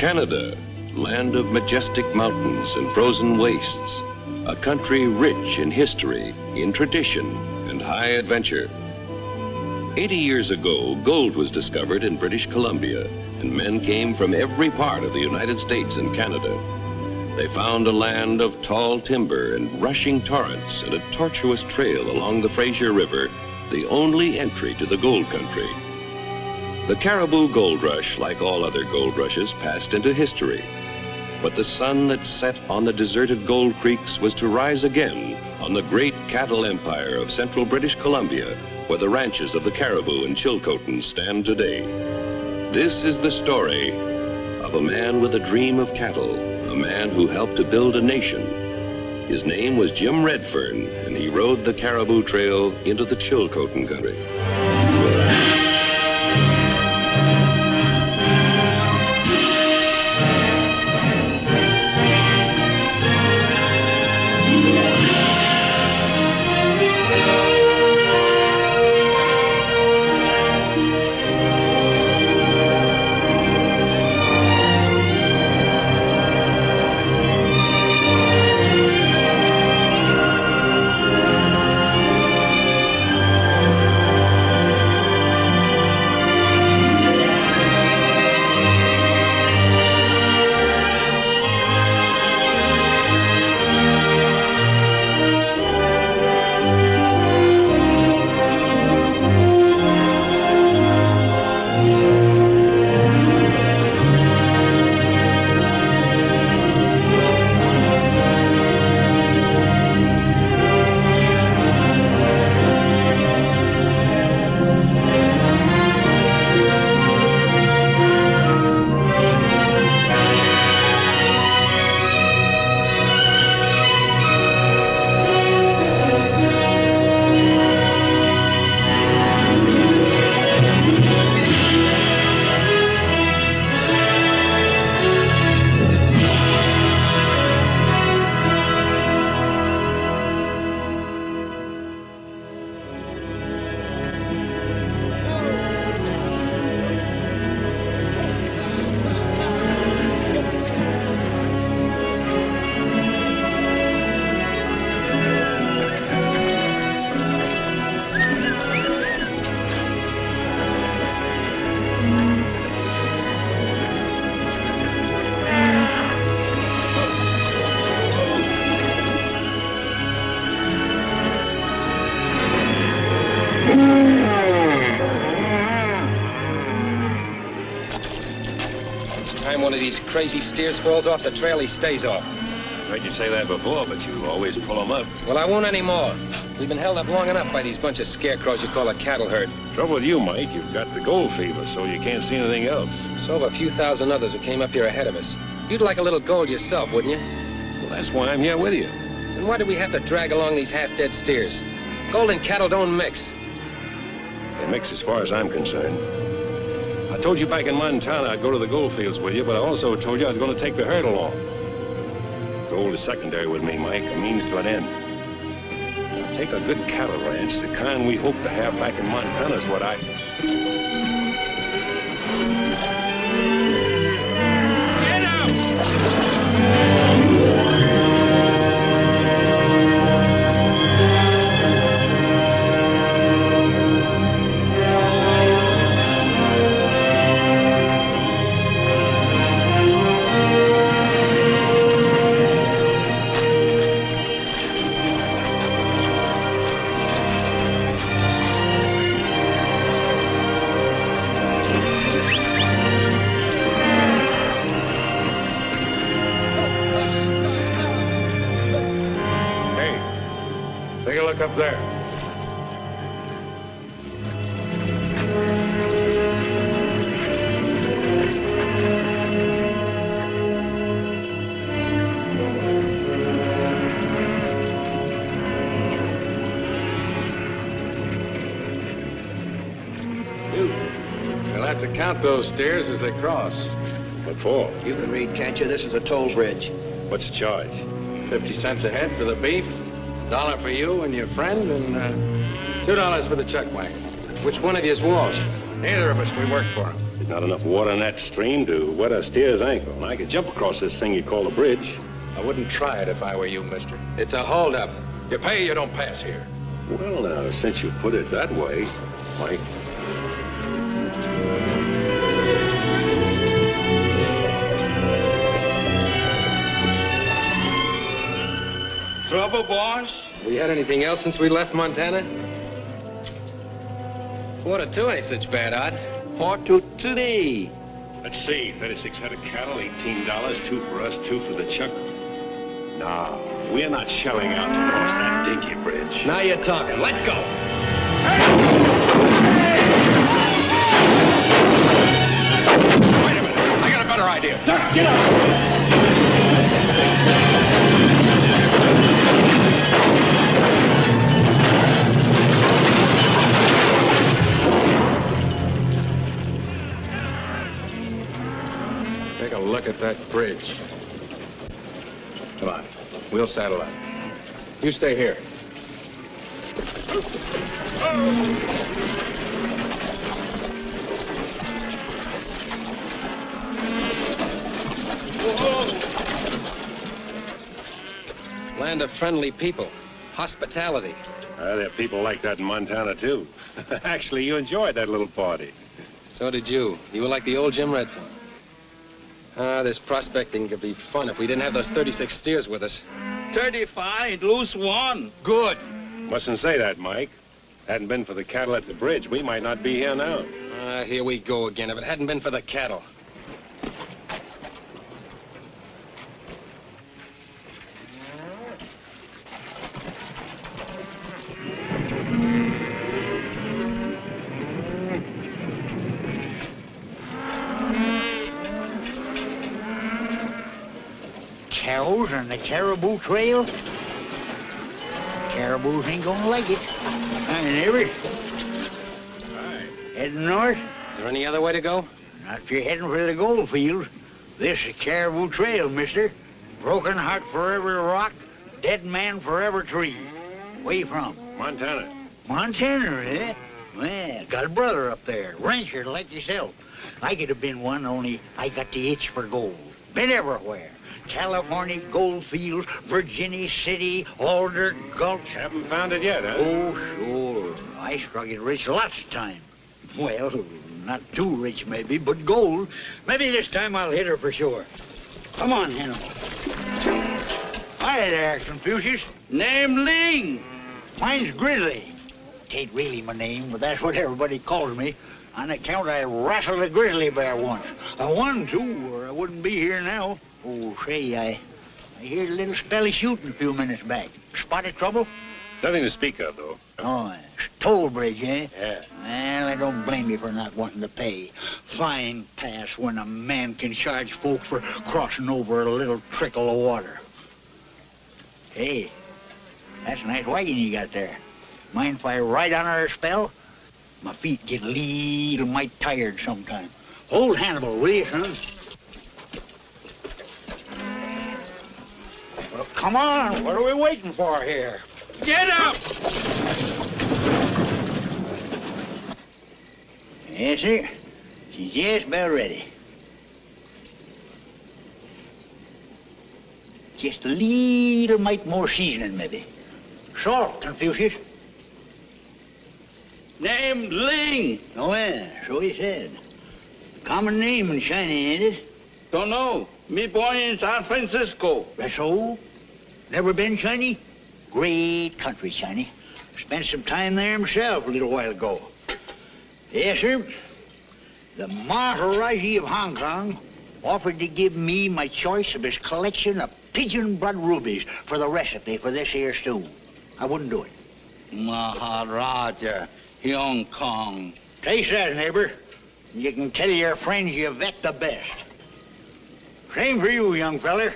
Canada, land of majestic mountains and frozen wastes, a country rich in history, in tradition, and high adventure. 80 years ago, gold was discovered in British Columbia, and men came from every part of the United States and Canada. They found a land of tall timber and rushing torrents and a tortuous trail along the Fraser River, the only entry to the gold country. The Caribou Gold Rush, like all other gold rushes, passed into history. But the sun that set on the deserted gold creeks was to rise again on the great cattle empire of central British Columbia, where the ranches of the Caribou and Chilcotin stand today. This is the story of a man with a dream of cattle, a man who helped to build a nation. His name was Jim Redfern, and he rode the Caribou Trail into the Chilcotin country. One of these crazy steers falls off the trail, he stays off. I've heard you say that before, but you always pull them up. Well, I won't anymore. We've been held up long enough by these bunch of scarecrows you call a cattle herd. Trouble with you, Mike, you've got the gold fever, so you can't see anything else. So have a few thousand others who came up here ahead of us. You'd like a little gold yourself, wouldn't you? Well, that's why I'm here with you. Then why do we have to drag along these half-dead steers? Gold and cattle don't mix. They mix as far as I'm concerned. I told you back in Montana I'd go to the gold fields with you, but I also told you I was going to take the herd along. Gold is secondary with me, Mike, a means to an end. Now, take a good cattle ranch, the kind we hope to have back in Montana is what I... Get out! Up there. You'll have to count those steers as they cross. What for? You can read, can't you? This is a toll bridge. What's the charge? 50 cents a head for the beef, $1 for you and your friend, and $2 for the chuck wagon. Which one of you's Walsh? Neither of us, we work for him. There's not enough water in that stream to wet a steer's ankle, and I could jump across this thing you call a bridge. I wouldn't try it if I were you, mister. It's a holdup. You pay, you don't pass here. Well, now, since you put it that way, Mike. Trouble, boss? We had anything else since we left Montana? 4-2 ain't such bad odds. 4-3. Let's see, 36 head of cattle, $18, 2 for us, 2 for the chuck. No, we're not shelling out to cross that dinky bridge. Now you're talking. Let's go. Wait a minute, I got a better idea. Get up! Take a look at that bridge. Come on. We'll saddle up. You stay here. Land of friendly people. Hospitality. There are people like that in Montana, too. Actually, you enjoyed that little party. So did you. You were like the old Jim Redford. This prospecting could be fun if we didn't have those 36 steers with us. 35, lose 1. Good. Mustn't say that, Mike. Hadn't been for the cattle at the bridge, we might not be here now. Here we go again. If it hadn't been for the cattle. Cows on the caribou trail? Caribous ain't gonna like it. Hi, neighbor. Hi. Heading north? Is there any other way to go? Not if you're heading for the gold field. This is Caribou Trail, mister. Broken heart for every rock, dead man for every tree. Where you from? Montana. Montana, eh? Well, got a brother up there, rancher like yourself. I could have been one, only I got the itch for gold. Been everywhere. California gold fields, Virginia City, Alder Gulch. Haven't found it yet, huh? Oh, sure. I struck it rich lots of time. Well, not too rich, maybe, but gold. Maybe this time I'll hit her for sure. Come on, Hannibal. Hi there, Confucius. Name Ling. Mine's Grizzly. Tain't really my name, but that's what everybody calls me. On account I wrestled a grizzly bear once. I won, too, or I wouldn't be here now. Oh, say, I heard a little spell of shooting a few minutes back. Spotted trouble? Nothing to speak of, though. Oh, it's toll bridge, eh? Yeah. Well, I don't blame you for not wanting to pay. Fine pass when a man can charge folks for crossing over a little trickle of water. Hey, that's a nice wagon you got there. Mind if I ride on her a spell? My feet get a little mite tired sometime. Hold Hannibal, will you, son? Well, come on. What are we waiting for here? Get up! Yes, sir. She's just about ready. Just a little mite more seasoning, maybe. Salt, Confucius. Name Ling. Oh, yeah, so he said. Common name in China, ain't it? Don't know. Me born in San Francisco. That's all? Never been China? Great country, China. Spent some time there himself a little while ago. Yes, sir. The Maharaji of Hong Kong offered to give me my choice of his collection of pigeon blood rubies for the recipe for this here stew. I wouldn't do it. Maharaja, Hong Kong. Taste that, neighbor. You can tell your friends you vet the best. Same for you, young feller.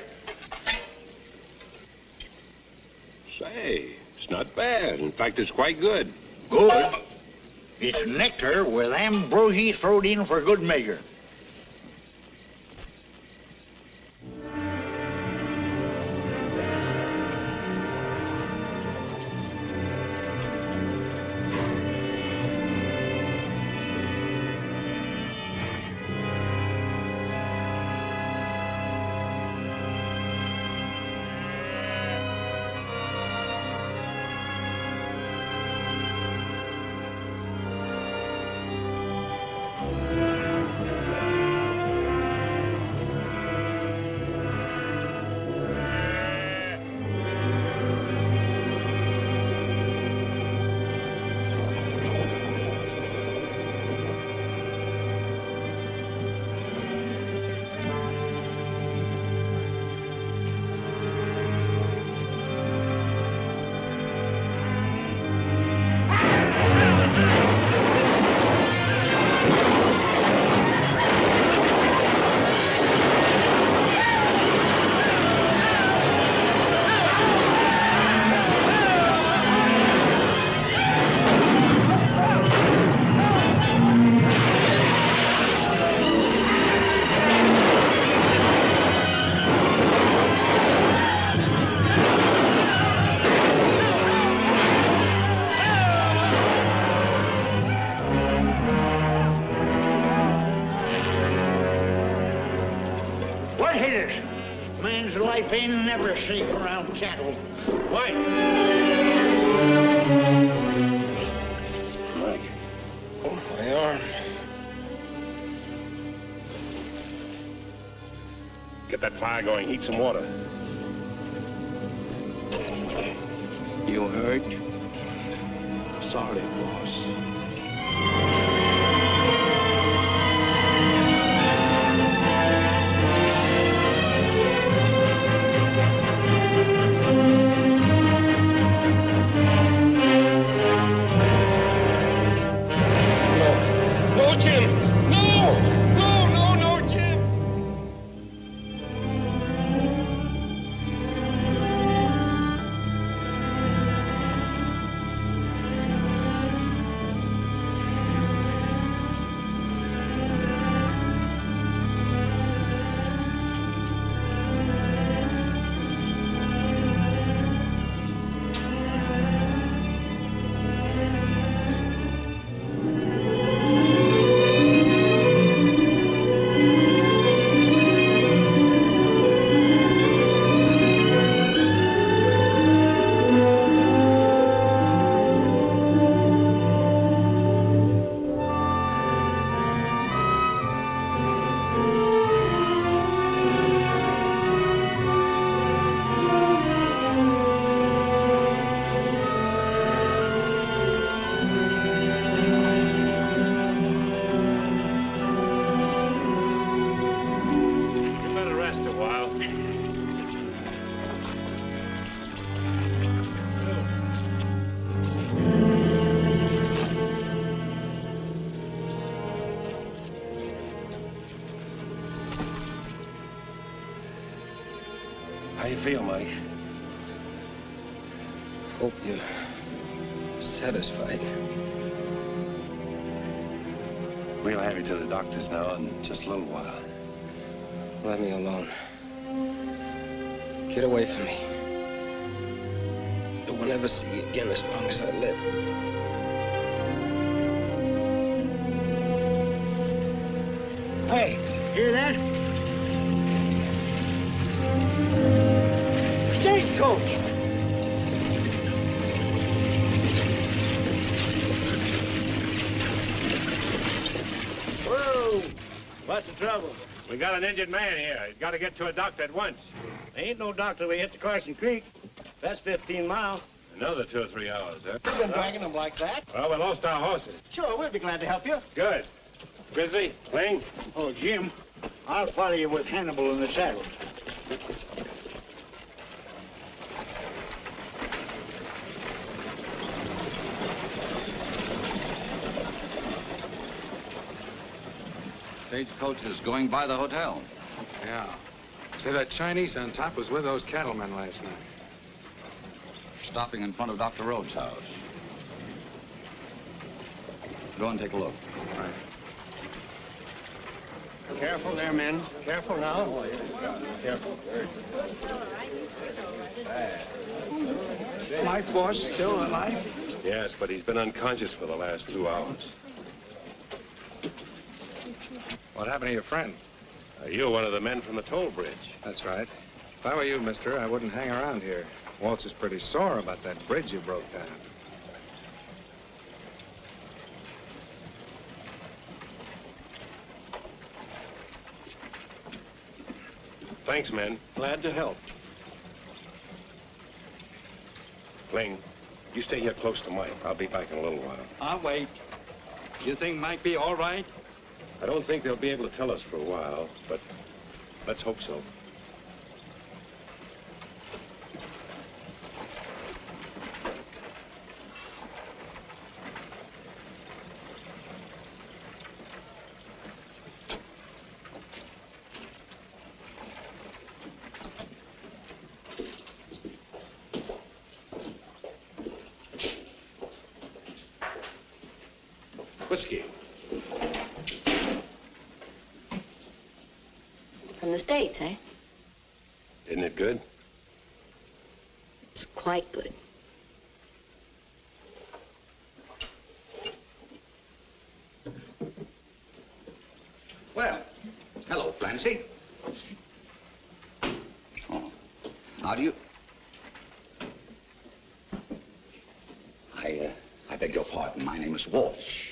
Say, it's not bad. In fact, it's quite good. Good. It's nectar with ambrosia thrown in for good measure. hit us. Man's life ain't never safe around cattle. Mike! Mike. Oh, my arm. Get that fire going. Heat some water. You hurt? Sorry, boss. No, Jim! No! No, Jim! How you feel, Mike? Hope you're satisfied. We'll have you to the doctor's now in just a little while. Let me alone. Get away from me. I won't ever see you again as long as I live. Hey, hear that? Stagecoach! Whoa! What's the trouble? We got an injured man here. He's got to get to a doctor at once. There ain't no doctor. We hit the Carson Creek. That's 15 miles. Another 2 or 3 hours, huh? You've been dragging them like that? Well, we lost our horses. Sure, we'll be glad to help you. Good. Grizzly, Ling, Oh, Jim, I'll follow you with Hannibal in the saddle. Stagecoach is going by the hotel. Yeah. Say, that Chinese on top was with those cattlemen last night. Stopping in front of Dr. Rhodes' house. Go and take a look. Right. Careful there, men. Careful now. Careful. My boss still alive? Yes, but he's been unconscious for the last 2 hours. What happened to your friend? You're one of the men from the toll bridge. That's right. If I were you, mister, I wouldn't hang around here. Walter's pretty sore about that bridge you broke down. Thanks, men. Glad to help. Ling, you stay here close to Mike. I'll be back in a little while. I'll wait. You think Mike be all right? I don't think they'll be able to tell us for a while, but let's hope so. Whiskey. From the States, eh? Isn't it good? It's quite good. Well, hello, Clancy. How do you... I beg your pardon. My name is Walsh.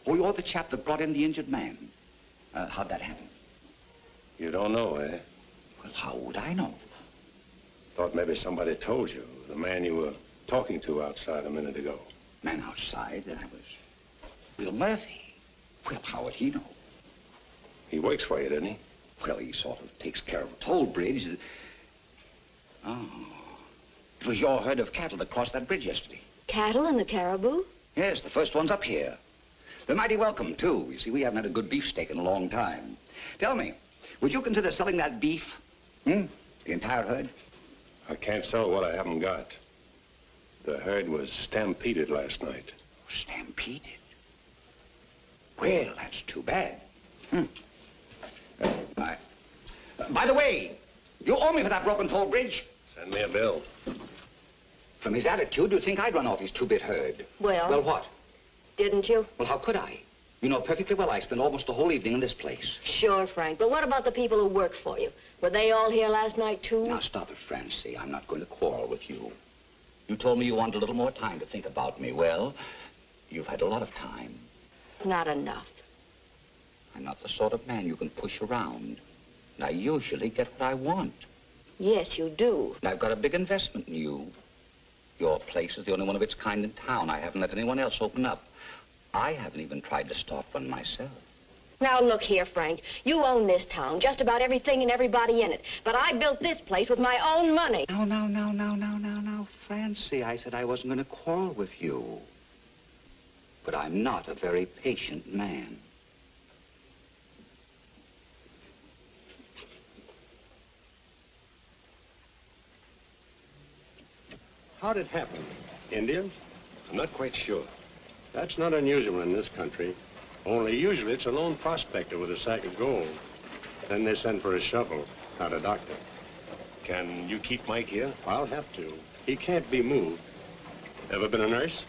Oh, you're the chap that brought in the injured man. How'd that happen? You don't know, eh? Well, how would I know? Thought maybe somebody told you. The man you were talking to outside a minute ago. Man outside? That was Bill Murphy. Well, how would he know? He works for you, didn't he? Well, he sort of takes care of a toll bridge. Oh. It was your herd of cattle that crossed that bridge yesterday. Cattle and the caribou? Yes, the first one's up here. They're mighty welcome, too. You see, we haven't had a good beefsteak in a long time. Tell me, would you consider selling that beef? The entire herd? I can't sell what I haven't got. The herd was stampeded last night. Stampeded? Well, that's too bad. By the way, you owe me for that broken toll bridge. Send me a bill. From his attitude, you'd think I'd run off his two-bit herd. Well... Well, what? Didn't you? Well, how could I? You know perfectly well I spent almost the whole evening in this place. Sure, Frank, but what about the people who work for you? Were they all here last night, too? Now, stop it, Francie. I'm not going to quarrel with you. You told me you wanted a little more time to think about me. Well, you've had a lot of time. Not enough. I'm not the sort of man you can push around. And I usually get what I want. Yes, you do. And I've got a big investment in you. Your place is the only one of its kind in town. I haven't let anyone else open up. I haven't even tried to start one myself. Now, look here, Frank. You own this town, just about everything and everybody in it. But I built this place with my own money. No, Francie. I said I wasn't going to quarrel with you. But I'm not a very patient man. How'd it happen? Indians? I'm not quite sure. That's not unusual in this country. Only usually it's a lone prospector with a sack of gold. Then they send for a shovel, not a doctor. Can you keep Mike here? I'll have to. He can't be moved. Ever been a nurse?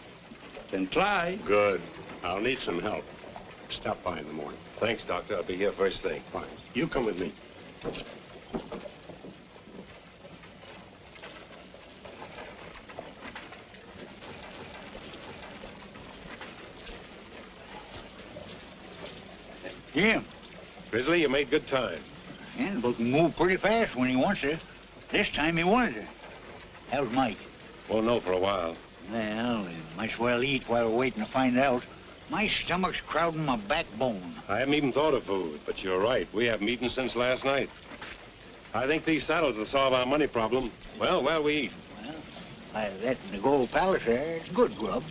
Then try. Good. I'll need some help. Stop by in the morning. Thanks, Doctor. I'll be here first thing. Fine. You come with me. Jim. Grizzly, you made good time. Yeah, but can move pretty fast when he wants to. This time he wanted to. How's Mike? Won't know for a while. Well, we might as well eat while we're waiting to find out. My stomach's crowding my backbone. I haven't even thought of food, but you're right. We haven't eaten since last night. I think these saddles will solve our money problem. Well, while we eat. Well, that in the Gold Palace there, it's good grub.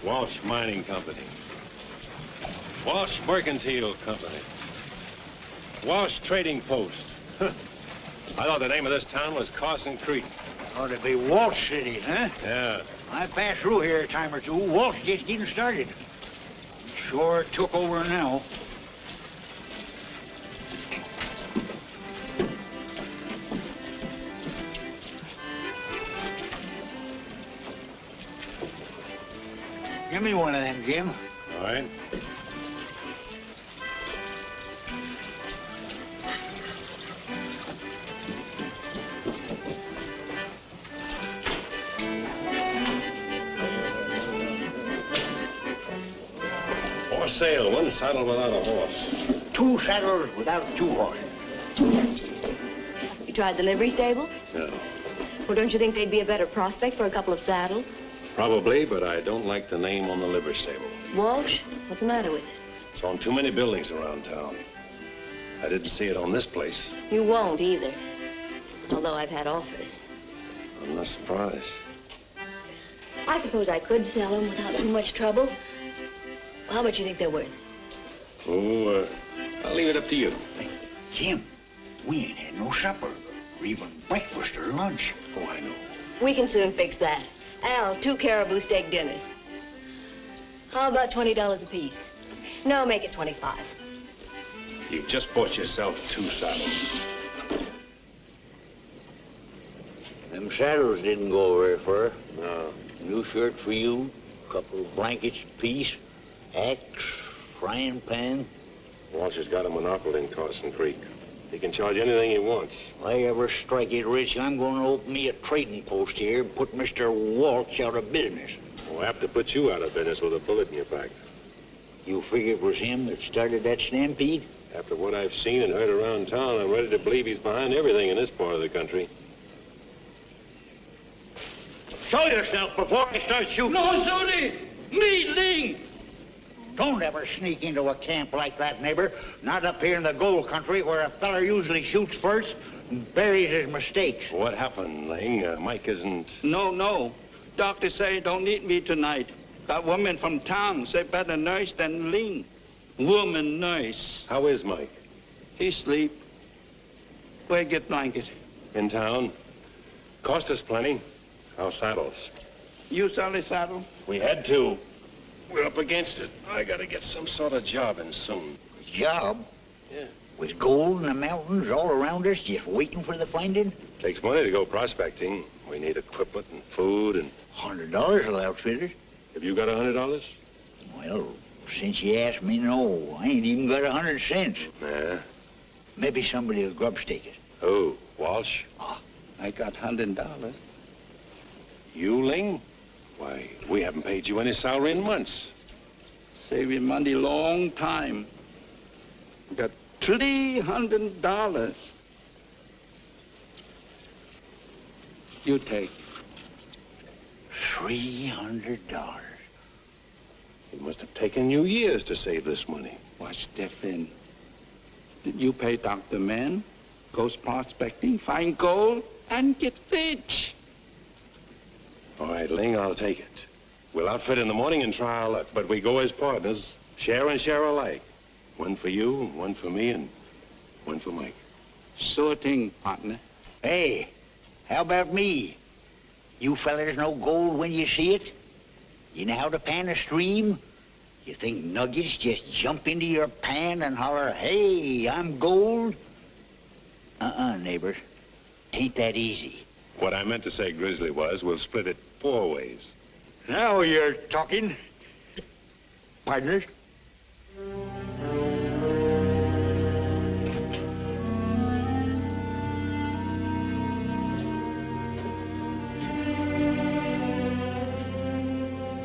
Walsh Mining Company. Walsh Mercantile Company. Walsh Trading Post. I thought the name of this town was Carson Creek. Ought to be Walsh City, huh? Yeah. I passed through here a time or two. Walsh just getting started. Sure took over now. Give me one of them, Jim. All right. For sale, one saddle without a horse. 2 saddles without 2 horses. You tried the livery stable? No. Well, don't you think they'd be a better prospect for a couple of saddles? Probably, but I don't like the name on the livery stable. Walsh? What's the matter with it? It's on too many buildings around town. I didn't see it on this place. You won't either. Although I've had offers. I'm not surprised. I suppose I could sell them without too much trouble. How much do you think they're worth? Oh, I'll leave it up to you. Hey, Jim, we ain't had no supper, or even breakfast or lunch. Oh, I know. We can soon fix that. Al, 2 caribou steak dinners. How about $20 apiece? No, make it 25. You've just bought yourself 2 saddles. Them saddles didn't go very far. No. New shirt for you, couple of blankets apiece, axe, frying pan. Walsh has got a monopoly in Carson Creek. He can charge anything he wants. If I ever strike it rich, I'm going to open me a trading post here and put Mr. Walsh out of business. We'll have to put you out of business with a bullet in your back. You figure it was him that started that stampede? After what I've seen and heard around town, I'm ready to believe he's behind everything in this part of the country. Show yourself before I start shooting. No, Zuni! Me, Ling! Don't ever sneak into a camp like that, neighbor. Not up here in the gold country where a feller usually shoots first and buries his mistakes. What happened, Ling? Mike isn't... No. Doctor say don't need me tonight. That woman from town say better nurse than Ling. Woman nurse. How is Mike? He sleep. Where get blanket? In town. Cost us plenty. Our saddles. You sell the saddle? We had to. We're up against it. I gotta get some sort of job in soon. Job? Yeah. With gold in the mountains all around us, just waiting for the finding? Takes money to go prospecting. We need equipment and food and... $100 will outfit it. Have you got $100? Well, since you asked me, no. I ain't even got 100 cents. Nah. Maybe somebody will grubstake it. Oh, Walsh? I got $100. You, Ling? Why, we haven't paid you any salary in months. Saving money long time. Got $300. You take. $300. It must have taken you years to save this money. What's different? Did you pay Dr. Man, goes prospecting, find gold, and get rich? All right, Ling, I'll take it. We'll outfit in the morning and try our luck, but we go as partners, share and share alike. One for you, one for me, and one for Mike. Sure thing, partner. Hey, how about me? You fellas know gold when you see it? You know how to pan a stream? You think nuggets just jump into your pan and holler, hey, I'm gold? Neighbor. Ain't that easy. What I meant to say, Grizzly, was we'll split it 4 ways. Now you're talking. Partners?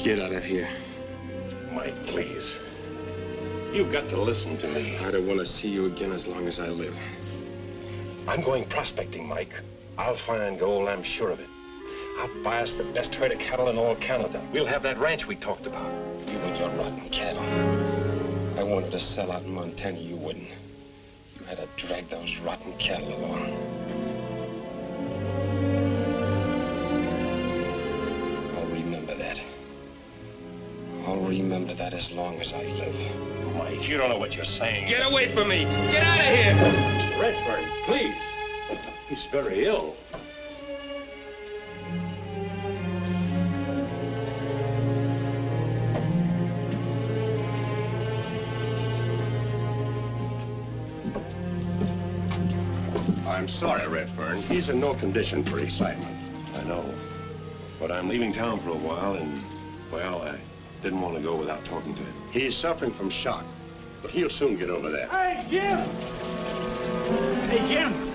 Get out of here. Mike, please. You've got to listen to me. I don't want to see you again as long as I live. I'm going prospecting, Mike. I'll find gold, I'm sure of it. I'll buy us the best herd of cattle in all Canada. We'll have that ranch we talked about. You and your rotten cattle. I wanted to sell out in Montana, you wouldn't. You had to drag those rotten cattle along. I'll remember that. I'll remember that as long as I live. Mike, you don't know what you're saying. Get away from me! Get out of here! Mr. Redfern, please. He's very ill. I'm sorry, Redfern. He's in no condition for excitement. I know. But I'm leaving town for a while, and, well, I didn't want to go without talking to him. He's suffering from shock, but he'll soon get over that. Hey, Jim! Hey, Jim!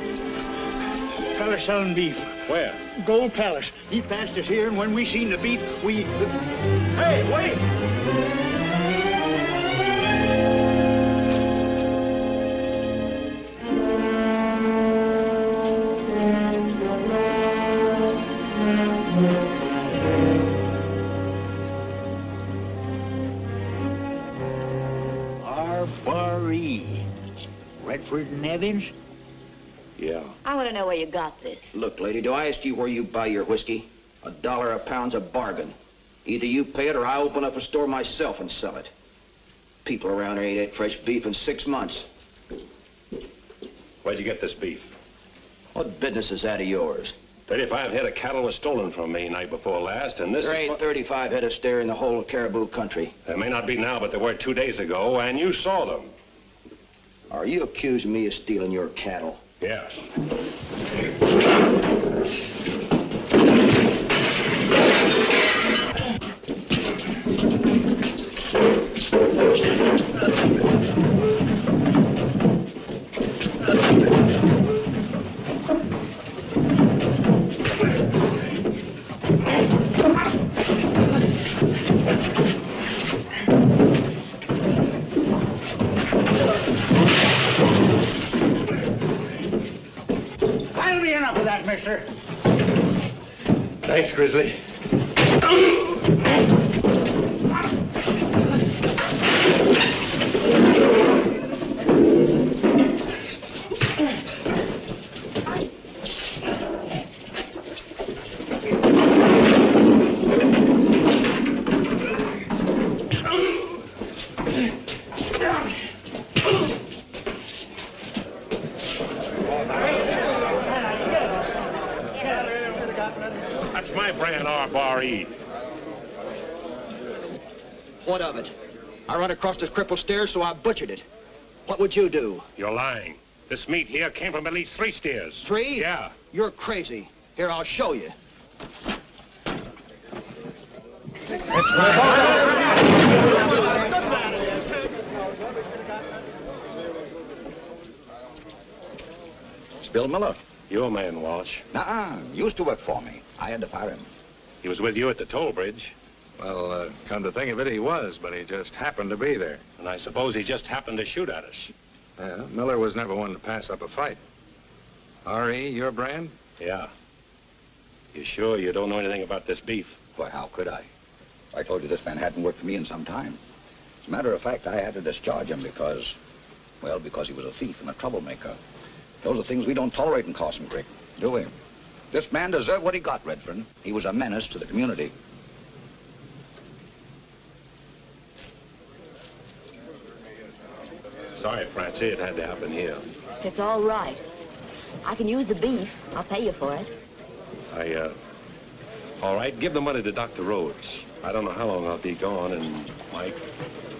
Fella selling beef. Where? Gold Palace. He passed us here, and when we seen the beef, we... Hey, wait! Redford and Evans? Yeah. I want to know where you got this. Look, lady, do I ask you where you buy your whiskey? $1 a pound's a bargain. Either you pay it or I open up a store myself and sell it. People around here ain't ate fresh beef in 6 months. Where'd you get this beef? What business is that of yours? 35 head of cattle was stolen from me night before last, and this There ain't 35 head of steer in the whole caribou country. There may not be now, but there were 2 days ago, and you saw them. Are you accusing me of stealing your cattle? Yes. That'll be enough of that, mister. Thanks, Grizzly. That's my brand, R-Bar-E. What of it? I run across this crippled steers, so I butchered it. What would you do? You're lying. This meat here came from at least 3 steers. 3? Yeah. You're crazy. Here, I'll show you. It's Bill Miller. Your man, Walsh. Nuh-uh. Used to work for me. I had to fire him. He was with you at the toll bridge. Well, come to think of it, he was, but he just happened to be there. And I suppose he just happened to shoot at us. Yeah, Miller was never one to pass up a fight. R.E., your brand? Yeah. You sure you don't know anything about this beef? Why, how could I? I told you this man hadn't worked for me in some time. As a matter of fact, I had to discharge him because he was a thief and a troublemaker. Those are things we don't tolerate in Carson Creek, do we? This man deserved what he got, Redfern. He was a menace to the community. Sorry, Francie, it had to happen here. It's all right. I can use the beef. I'll pay you for it. All right, give the money to Dr. Rhodes. I don't know how long I'll be gone, and Mike,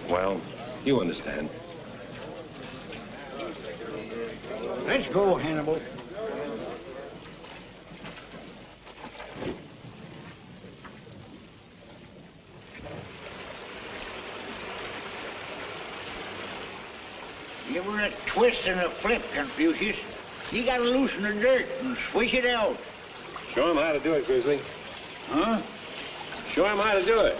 well, you understand. Let's go, Hannibal. Give her a twist and a flip, Confucius. You gotta loosen the dirt and swish it out. Show him how to do it, Grizzly. Huh? Show him how to do it.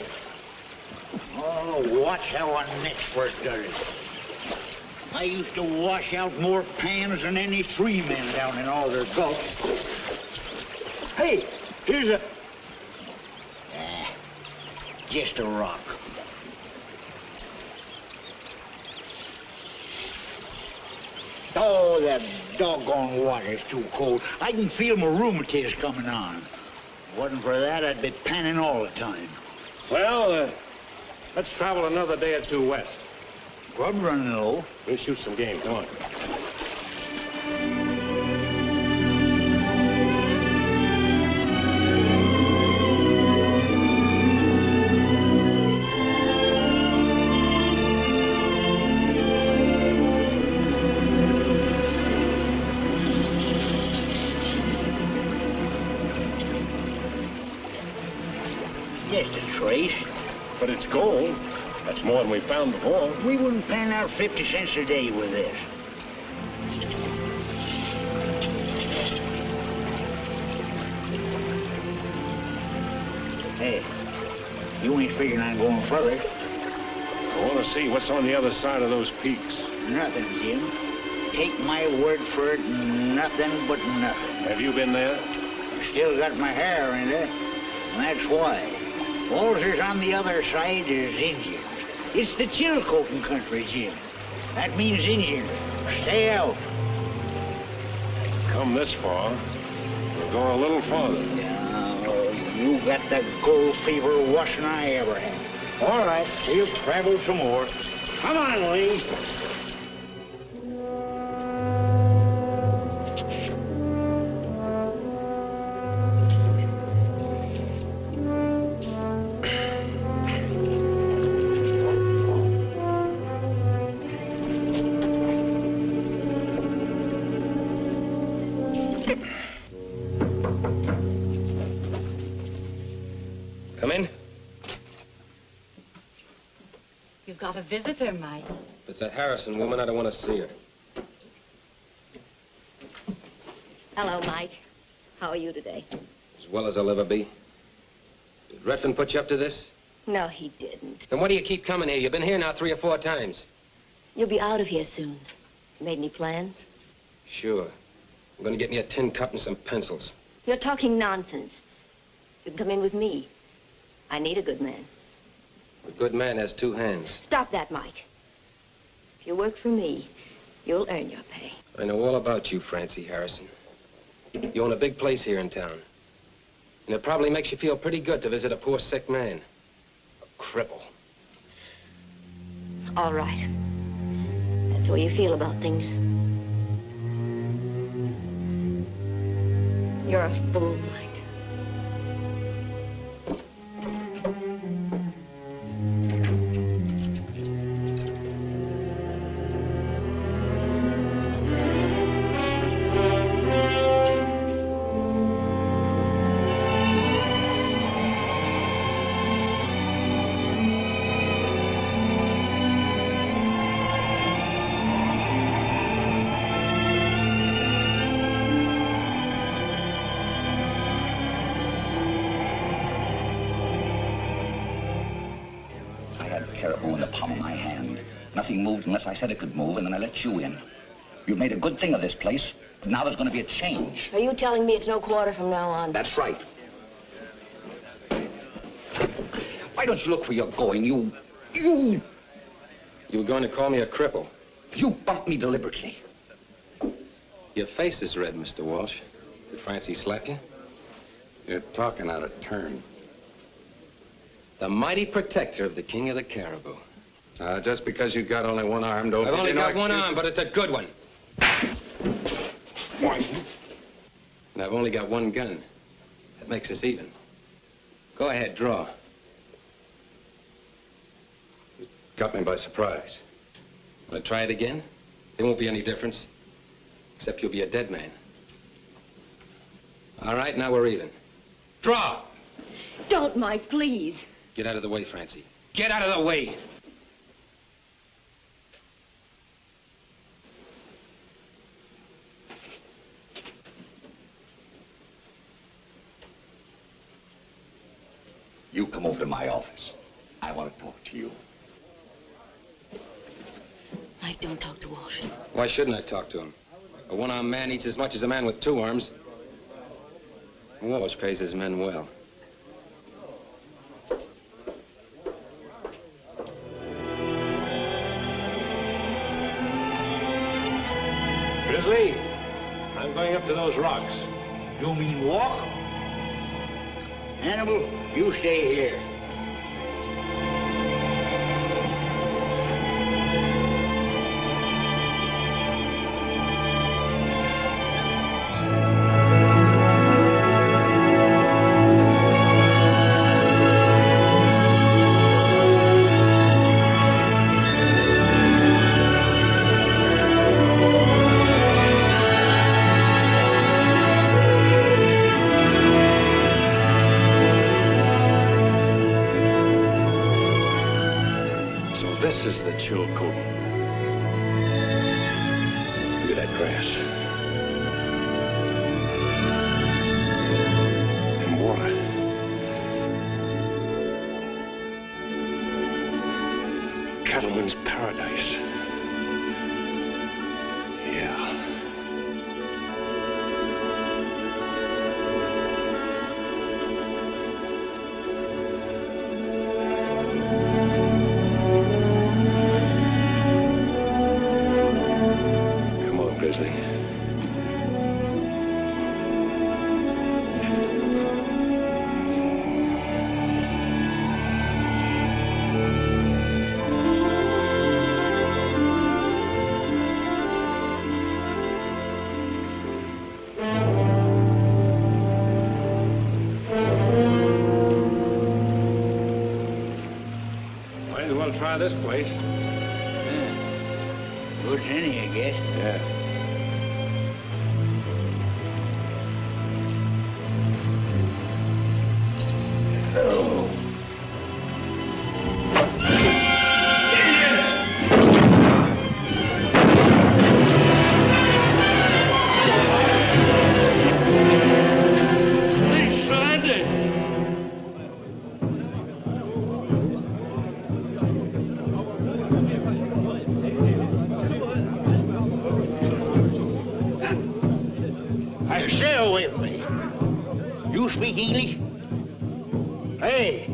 Oh, watch how a next does it. I used to wash out more pans than any 3 men down in all their gulps. Hey, here's a... just a rock. Oh, that doggone water's too cold. I can feel my rheumatiz coming on. If it wasn't for that, I'd be panning all the time. Well, let's travel another day or 2 west. Grub running low. We'll shoot some game. Come on. Just a trace. But it's gold. That's more than we found before. We wouldn't pan out 50 cents a day with this. Hey, you ain't figuring on going further. I want to see what's on the other side of those peaks. Nothing, Jim. Take my word for it, nothing but nothing. Have you been there? I still got my hair in it, and that's why. All there's on the other side is Indians. It's the Chilcotin country, Jim. That means Indian. Stay out. Come this far, we'll go a little farther. Now, you got the gold fever worse than I ever had. All right, we'll travel some more. Come on, Lee. Come in. You've got a visitor, Mike. If it's that Harrison woman, I don't want to see her. Hello, Mike. How are you today? As well as I'll ever be. Did Redfern put you up to this? No, he didn't. Then why do you keep coming here? You've been here now 3 or 4 times. You'll be out of here soon. Made any plans? Sure. I'm gonna get me a tin cup and some pencils. You're talking nonsense. You can come in with me. I need a good man. A good man has two hands. Stop that, Mike. If you work for me, you'll earn your pay. I know all about you, Francie Harrison. You own a big place here in town. And it probably makes you feel pretty good to visit a poor sick man. A cripple. All right. That's the way you feel about things. You're a fool, Mike. Nothing moved unless I said it could move, and then I let you in. You've made a good thing of this place, but now there's going to be a change. Are you telling me it's no quarter from now on? That's right. Why don't you look where you're going? You were going to call me a cripple. You bumped me deliberately. Your face is red, Mr. Walsh. Did Francie slap you? You're talking out of turn. The mighty protector of the king of the caribou. Just because you got only one arm, don't... I've only got one arm, but it's a good one. Why? And I've only got one gun. That makes us even. Go ahead, draw. You got me by surprise. Want to try it again? There won't be any difference. Except you'll be a dead man. All right, now we're even. Draw! Don't, Mike, please. Get out of the way, Francie. Get out of the way! You come over to my office. I want to talk to you. Mike, don't talk to Walsh. Why shouldn't I talk to him? A one-armed man eats as much as a man with two arms. Walsh pays his men well. Grizzly, I'm going up to those rocks. You mean walk? Hannibal, you stay here. This is the chill coating. Look at that grass. And water. Cattleman's paradise. Yeah. Try this place. Good as any, I guess. Yeah. you speak English? Hey,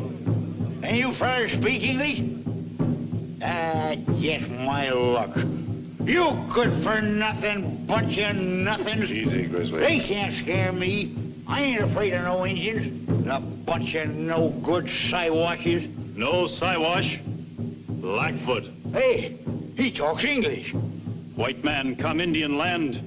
can you fellas speak English? Just my luck. You good for nothing, bunch of nothings. Easy, Grizzly. They can't scare me. I ain't afraid of no Indians. A bunch of no good Siwashes. No Siwash. Blackfoot. Hey, he talks English. White man come Indian land.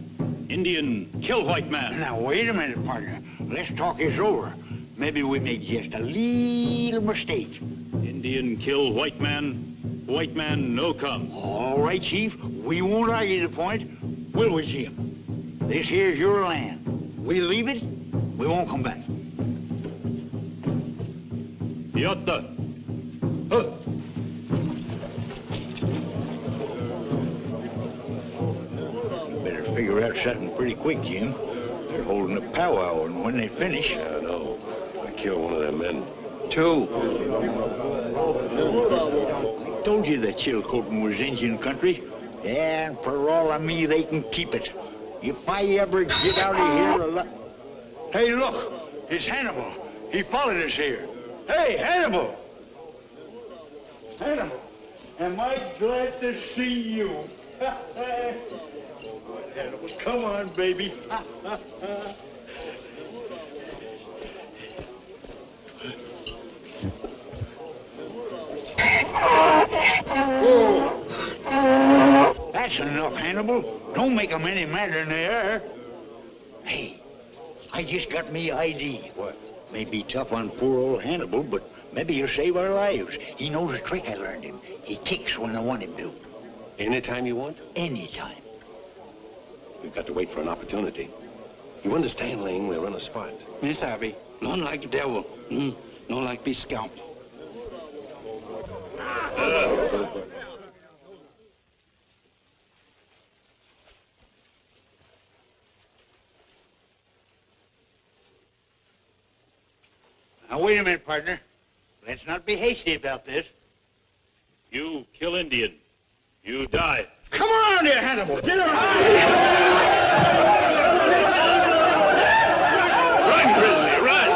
Indian kill white man. Now, wait a minute, partner. Let's talk this over. Maybe we made just a little mistake. Indian kill white man. White man no come. All right, Chief. We won't argue the point, will we, Jim? This here's your land. We leave it, we won't come back. Yotta. Huh. Better figure out something pretty quick, Jim. They're holding a powwow, and when they finish... Yeah, I know. I killed one of their men. 2. I told you that Chilcotin was Indian country. And for all of me, they can keep it. If I ever get out of here alive... Hey, look! It's Hannibal. He followed us here. Hey, Hannibal! Hannibal, am I glad to see you? Hannibal, come on, baby. Oh. That's enough, Hannibal. Don't make them any madder than they are. Hey, I just got me ID. What? May be tough on poor old Hannibal, but maybe he'll save our lives. He knows a trick I learned him. He kicks when I want him to. Anytime you want? Anytime. We've got to wait for an opportunity. You understand, Lane, we're on a spot. Miss Abby, none like the devil. No like be scalped. Now, wait a minute, partner. Let's not be hasty about this. You kill Indian. You die. Come on here, Hannibal. Get around. Run, Grizzly, run!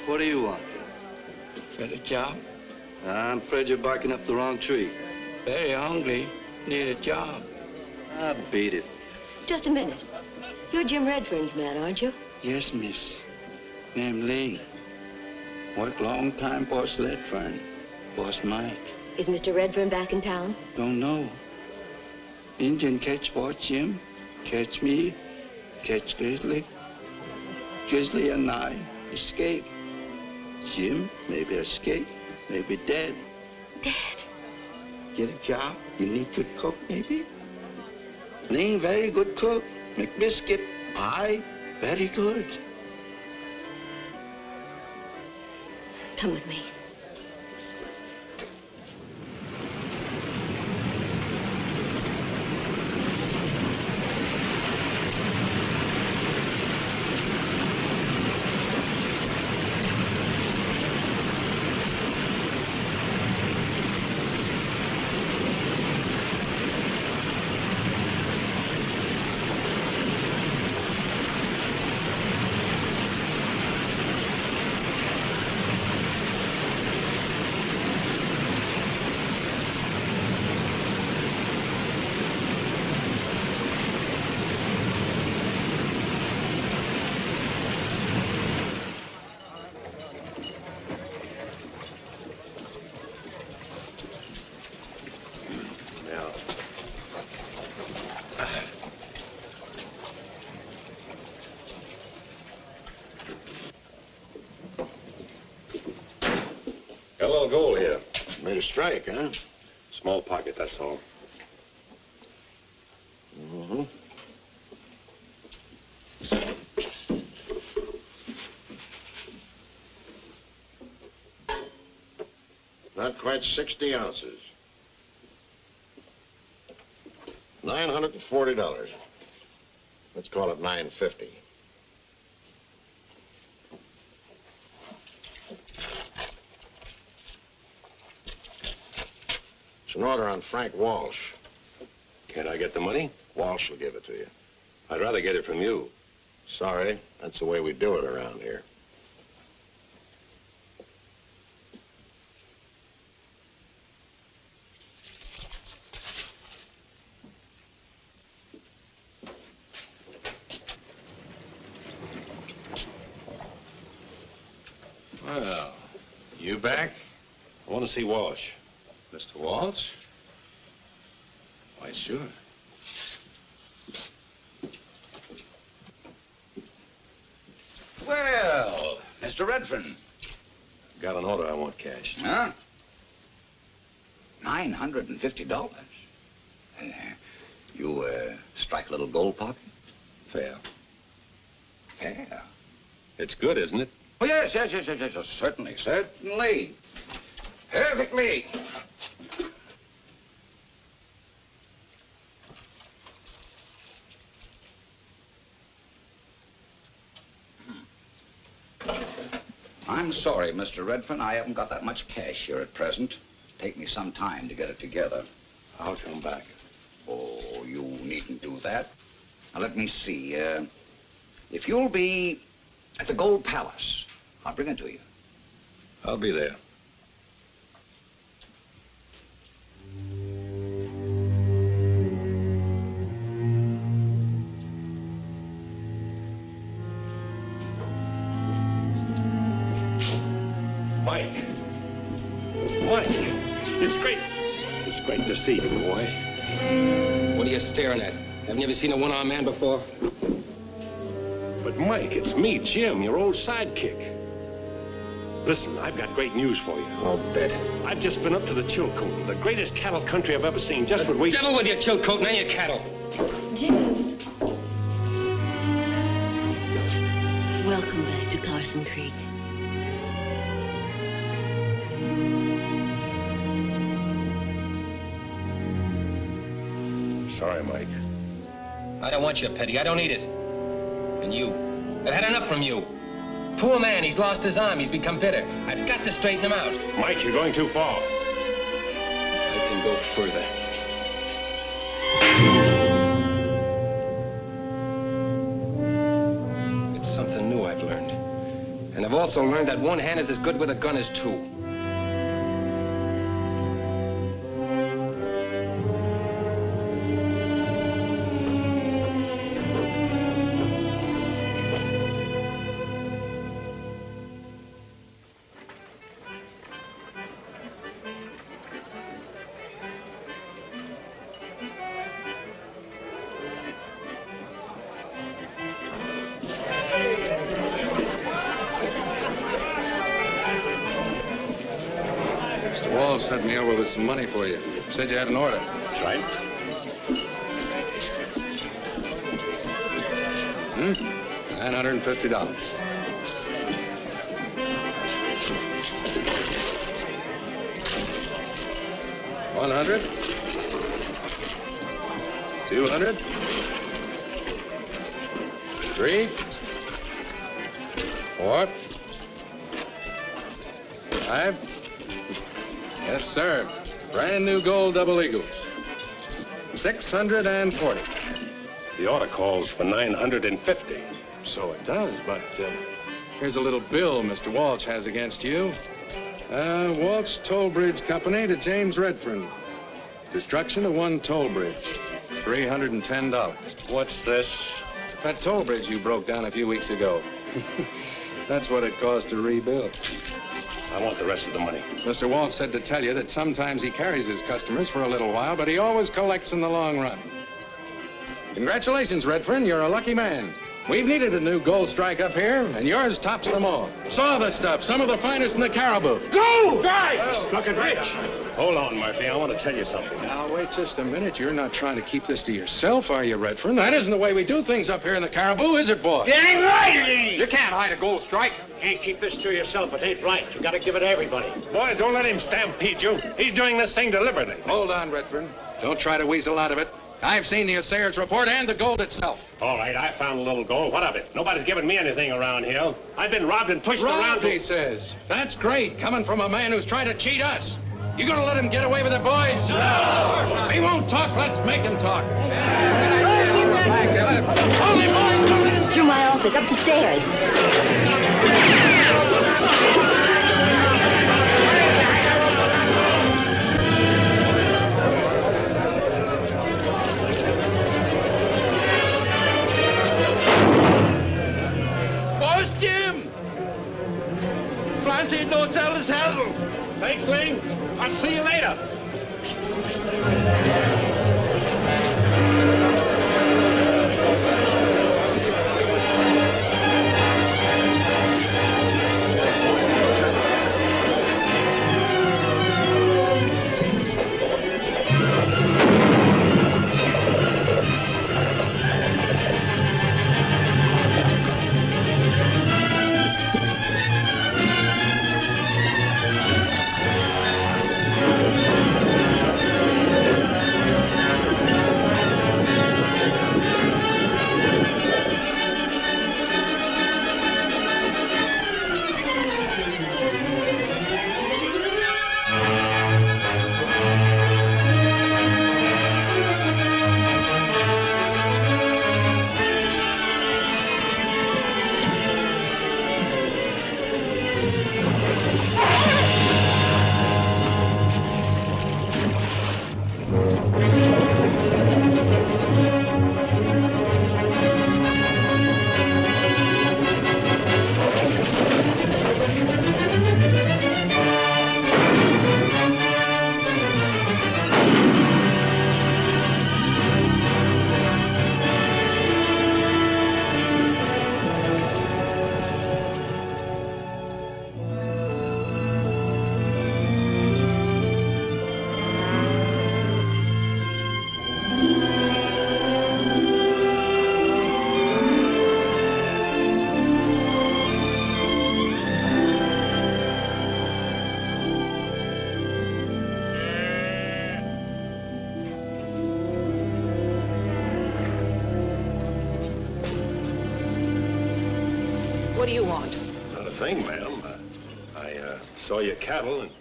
What do you want? Got a job? I'm afraid you're barking up the wrong tree. Very hungry. Need a job. Ah, beat it. Just a minute. You're Jim Redfern's man, aren't you? Yes, miss. Name Lee. Work long time, Boss Redfern. Boss Mike. Is Mr. Redfern back in town? Don't know. Indian catch Boss Jim. Catch me. Catch Grizzly. Grizzly and I escape. Jim maybe escape, maybe dead. Dead? Get a job? You need good cook, maybe? Ling very good cook. Make biscuit, pie, very good. Come with me. Got a little gold here. Made a strike, huh? Small pocket, that's all. Mm-hmm. Not quite 60 ounces. $940. Let's call it $950. It's an order on Frank Walsh. Can't I get the money? Walsh will give it to you. I'd rather get it from you. Sorry, that's the way we do it around here. Well, you back? I want to see Walsh. Mr. Walsh? Why, sure. Well, Mr. Redfern. Got an order I want cashed. Huh? $950. You, strike a little gold pocket? Fair. Fair. It's good, isn't it? Oh, yes, certainly, certainly. Perfectly. I'm sorry, Mr. Redfern. I haven't got that much cash here at present. Take me some time to get it together. I'll come back. Oh, you needn't do that. Now, let me see. If you'll be at the Gold Palace, I'll bring it to you. I'll be there. Mike. Mike. It's great to see you, boy. What are you staring at? Haven't you ever seen a one-armed man before? But Mike, it's me, Jim, your old sidekick. Listen, I've got great news for you. I'll bet. I've just been up to the Chilcoot, the greatest cattle country I've ever seen. Just what we... Devil with your Chilcoot and your cattle. Jim. Welcome back to Carson Creek. Sorry, Mike. I don't want your pity. I don't need it. And you. I've had enough from you. Poor man, he's lost his arm. He's become bitter. I've got to straighten him out. Mike, you're going too far. I can go further. It's something new I've learned. And of all also learned that one hand is as good with a gun as two. Wall sent me over with some money for you. Said you had an order. That's right. $950. $100. $200. $3. $4. $5. Yes, sir. Brand new gold double eagle. $640. The order calls for $950. So it does, but here's a little bill Mr. Walsh has against you. Walsh Toll Bridge Company to James Redfern. Destruction of one toll bridge. $310. What's this? That toll bridge you broke down a few weeks ago. That's what it cost to rebuild. I want the rest of the money. Mr. Walsh said to tell you that sometimes he carries his customers for a little while, but he always collects in the long run. Congratulations, Redfern. You're a lucky man. We've needed a new gold strike up here, and yours tops them all. Saw the stuff, some of the finest in the Caribu. Go! Right! Look at Rich. Hold on, Murphy. I want to tell you something. Now, wait just a minute. You're not trying to keep this to yourself, are you, Redfern? That isn't the way we do things up here in the Caribu, is it, boy? It ain't right, it ain't. You can't hide a gold strike. Can't keep this to yourself. It ain't right. You gotta give it to everybody. Boys, don't let him stampede you. He's doing this thing deliberately. Hold on, Redfern. Don't try to weasel out of it. I've seen the assayer's report and the gold itself. All right, I found a little gold. What of it? Nobody's given me anything around here. I've been robbed and pushed around. He says. That's great, coming from a man who's trying to cheat us. You gonna let him get away with it, boys? No! He won't talk. Let's make him talk. Only boys, don't let him... Through my office, up the stairs. No sell his handle. Thanks, Ling. I'll see you later. What do you want? Not a thing, ma'am. I saw your cattle, and,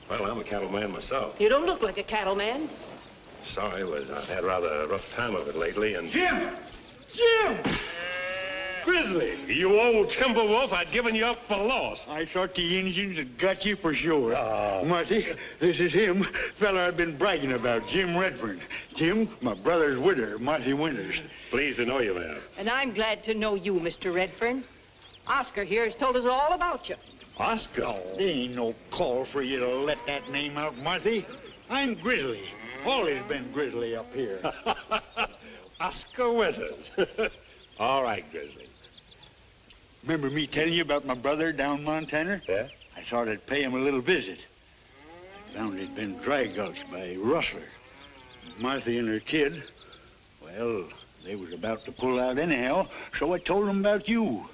well, I'm a cattleman myself. You don't look like a cattleman. Sorry, I've had rather a rough time of it lately, and... Jim! Jim! Grizzly, you old timber wolf, I'd given you up for lost. I thought the Indians had got you for sure. Oh. Marty, this is him, fella I've been bragging about, Jim Redfern. Jim, my brother's widow, Marty Winters. Pleased to know you, ma'am. And I'm glad to know you, Mr. Redfern. Oscar here has told us all about you. Oscar? Oh, there ain't no call for you to let that name out, Marty. I'm Grizzly. Always been Grizzly up here. Oscar Winters. All right, Grizzly. Remember me telling you about my brother down Montana? Yeah? I thought I'd pay him a little visit. I found he'd been dry gulched by a rustler. Martha and her kid, well, they was about to pull out anyhow, so I told them about you.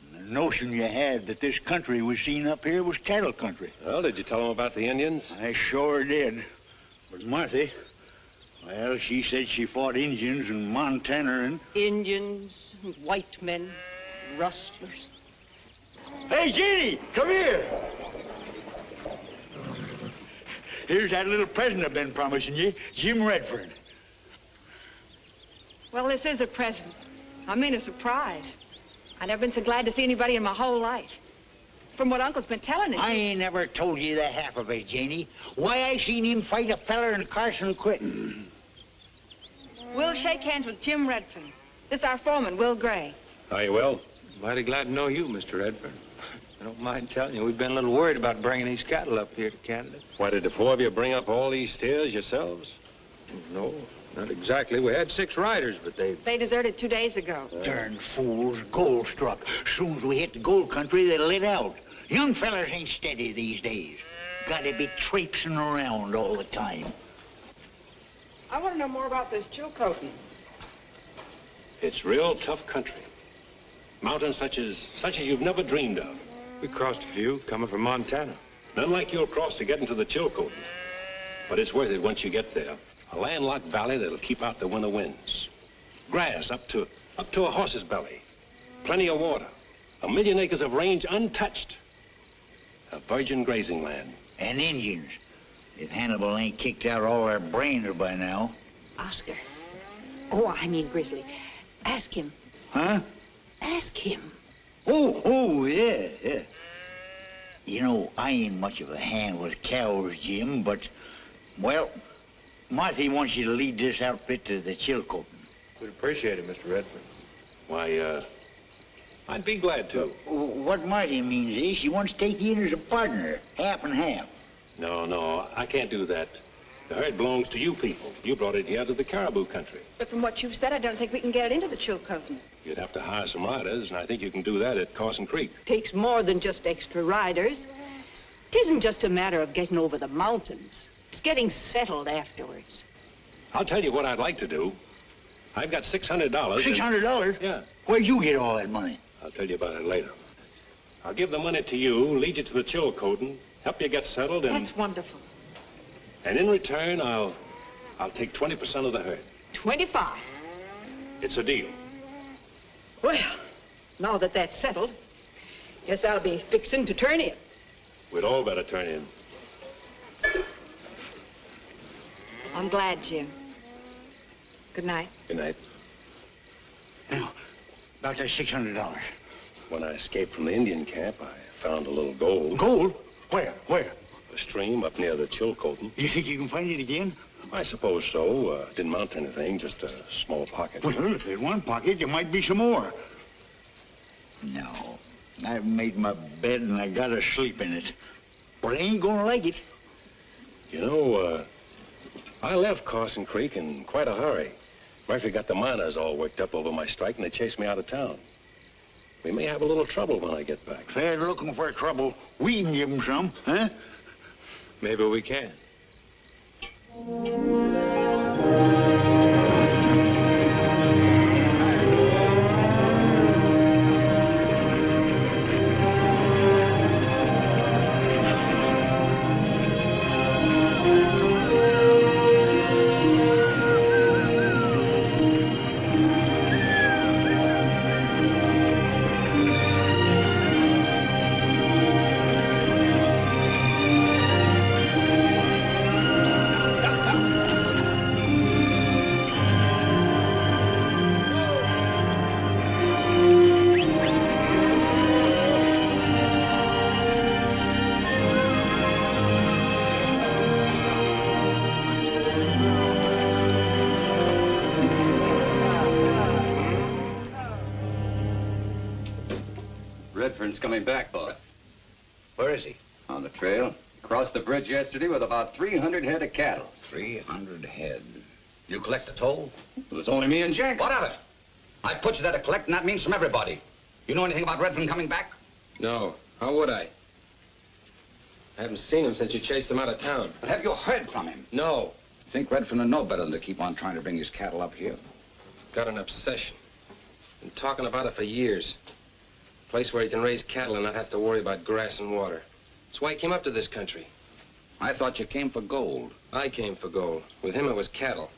And the notion you had that this country was seen up here was cattle country. Well, did you tell them about the Indians? I sure did. But Martha, well, she said she fought Indians in Montana and... Indians, white men, rustlers. Hey, Jeannie, come here. Here's that little present I've been promising you, Jim Redfern. Well, this is a present. I mean a surprise. I've never been so glad to see anybody in my whole life. From what Uncle's been telling us. I ain't never told you the half of it, Janie. Why, I seen him fight a feller in Carson quitting. We'll shake hands with Jim Redfern. This is our foreman, Will Gray. How you will? Mighty glad to know you, Mr. Redfern. I don't mind telling you, we've been a little worried about bringing these cattle up here to Canada. Why, did the four of you bring up all these steers yourselves? No, not exactly. We had 6 riders, but They deserted 2 days ago. Darn fools, gold struck. Soon as we hit the gold country, they lit out. Young fellers ain't steady these days. Gotta be traipsing around all the time. I want to know more about this Chilcotin. It's real tough country. Mountains such as you've never dreamed of. we crossed a few coming from Montana. None like you'll cross to get into the Chilcotin. But it's worth it once you get there. A landlocked valley that'll keep out the winter winds. Grass up to a horse's belly. Plenty of water. 1 million acres of range untouched. A virgin grazing land. And Indians. If Hannibal ain't kicked out all their brains by now. Oscar. Oh, I mean Grizzly. Ask him. Huh? Ask him. Oh, yeah. You know, I ain't much of a hand with cows, Jim, but, well, Marty wants you to lead this outfit to the Chilcotin. We'd appreciate it, Mr. Redfern. Why, I'd be glad to. What Marty means is she wants to take you in as a partner, half and half. No, I can't do that. The herd belongs to you people. You brought it here to the caribou country. But from what you've said, I don't think we can get it into the Chilcotin. You'd have to hire some riders, and I think you can do that at Carson Creek. Takes more than just extra riders. It isn't just a matter of getting over the mountains. It's getting settled afterwards. I'll tell you what I'd like to do. I've got $600. $600? Yeah. Where'd you get all that money? I'll tell you about it later. I'll give the money to you, lead you to the Chilcotin, help you get settled, and... That's wonderful. And in return, I'll take 20% of the herd. 25. It's a deal. Well, now that that's settled, guess I'll be fixing to turn in. We'd all better turn in. I'm glad, Jim. Good night. Good night. Now, about that $600. When I escaped from the Indian camp, I found a little gold. Gold? Where? A stream up near the Chilcotin. You think you can find it again? I suppose so. Didn't mount to anything, just a small pocket. Well, if there's one pocket, there might be some more. No, I've made my bed and I gotta sleep in it. But I ain't gonna like it. You know, I left Carson Creek in quite a hurry. Murphy got the miners all worked up over my strike and they chased me out of town. We may have a little trouble when I get back. If they're looking for trouble, we can give them some, huh? Maybe we can. Redfern's coming back, boss. Where is he? On the trail. Crossed the bridge yesterday with about 300 head of cattle. 300 head. You collect the toll? It was only me and Jack. What of it? I put you there to collect, and that means from everybody. You know anything about Redfern coming back? No. How would I? I haven't seen him since you chased him out of town. But have you heard from him? No. Think Redfern would know better than to keep on trying to bring his cattle up here? Got an obsession. Been talking about it for years. A place where he can raise cattle and not have to worry about grass and water. That's why he came up to this country. I thought you came for gold. I came for gold. With him, it was cattle.